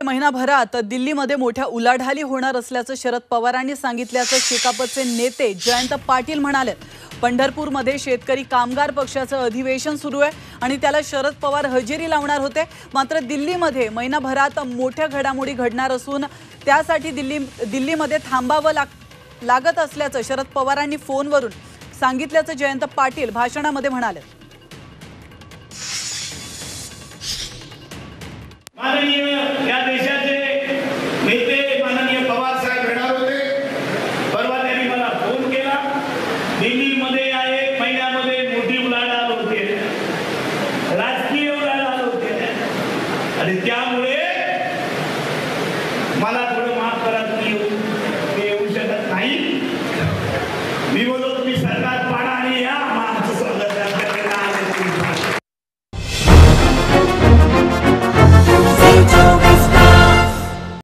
महिनाभरात दिल्लीमध्ये मोठ्या उलाढाली होणार असल्याचं शरद पवारांनी सांगितल्याचं शेकापचे नेते जयंत पाटील म्हणाले। पंढरपूरमध्ये शेतकरी कामगार पक्षाचं अधिवेशन सुरू आहे आणि त्याला शरद पवार हजेरी लावणार होते। मात्र दिल्लीमध्ये महिनाभरात मोठ्या घडामोडी घडणार असून त्यासाठी दिल्लीमध्ये थांबावं लागत असल्याचं शरद पवारांनी फोनवरून सांगितल्याचं जयंत पाटील भाषणामध्ये म्हणाले। माननीय या देशाचे नेते माननीय पवार साहेब येणार होते। परवा त्यांनी मला फोन केला, दिल्लीमध्ये आहे महिन्यामध्ये मोठी उलाढाल होते, राजकीय उलाढाल होते आणि त्यामुळे मला थोडं माफ करा, मी येऊ शकत नाही। मी बोललो तुम्ही सरकार